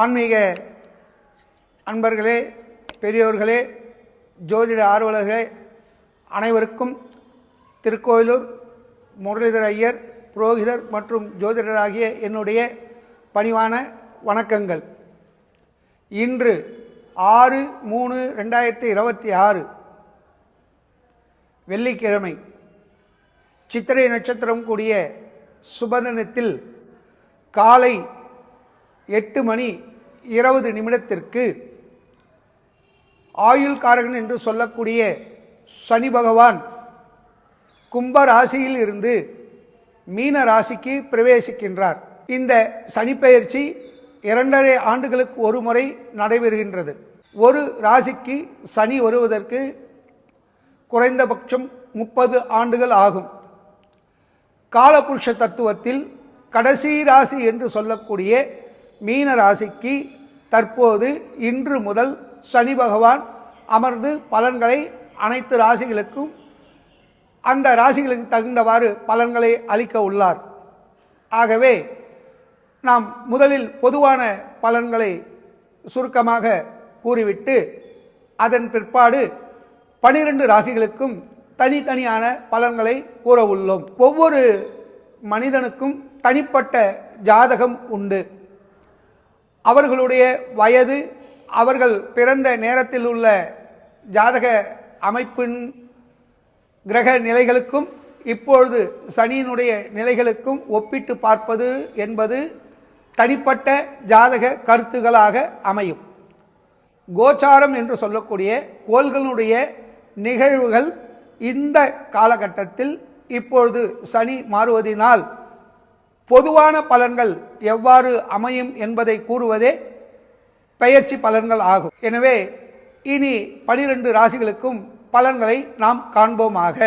ஆன்மீக அன்பர்களே, பெரியோர்களே, ஜோதிட ஆர்வலர்களே அனைவருக்கும் திருக்கோயிலூர் முரளிதர் ஐயர் புரோகிதர் மற்றும் ஜோதிடராகிய என்னுடைய பணிவான வணக்கங்கள். இன்று 6/3/2026 வெள்ளிக்கிழமை சித்திரை நட்சத்திரம் கூடிய சுபதினத்தில் காலை 8:20 ஆயுள்காரகன் என்று சொல்லக்கூடிய சனி பகவான் கும்ப ராசியில் இருந்து மீன ராசிக்கு பிரவேசிக்கின்றார். இந்த சனிப்பெயர்ச்சி 2.5 ஆண்டுகளுக்கு ஒரு முறை நடைபெறுகின்றது. ஒரு ராசிக்கு சனி வருவதற்கு குறைந்தபட்சம் 30 ஆண்டுகள் ஆகும். காலபுருஷ தத்துவத்தில் கடைசி ராசி என்று சொல்லக்கூடிய மீன ராசிக்கு தற்போது இன்று முதல் சனி பகவான் அமர்ந்து பலன்களை அனைத்து ராசிகளுக்கும் அந்த ராசிகளுக்கு தகுந்தவாறு பலன்களை அளிக்க உள்ளார். ஆகவே நாம் முதலில் பொதுவான பலன்களை சுருக்கமாக கூறிவிட்டு அதன் பிற்பாடு 12 ராசிகளுக்கும் தனித்தனியான பலன்களை கூற உள்ளோம். ஒவ்வொரு மனிதனுக்கும் தனிப்பட்ட ஜாதகம் உண்டு. அவர்களுடைய வயது, அவர்கள் பிறந்த நேரத்தில் உள்ள ஜாதக அமைப்பின் கிரக நிலைகளுக்கும் இப்பொழுது சனியினுடைய நிலைகளுக்கும் ஒப்பிட்டு பார்ப்பது என்பது தனிப்பட்ட ஜாதக கருத்துகளாக அமையும். கோச்சாரம் என்று சொல்லக்கூடிய கோள்களுடைய நிகழ்வுகள் இந்த காலகட்டத்தில் இப்பொழுது சனி மாறுவதினால் பொதுவான பலன்கள் எவ்வாறு அமையும் என்பதை கூறுவதே பெயர்ச்சி பலன்கள் ஆகும். எனவே இனி 12 ராசிகளுக்கும் பலன்களை நாம் காண்போமாக.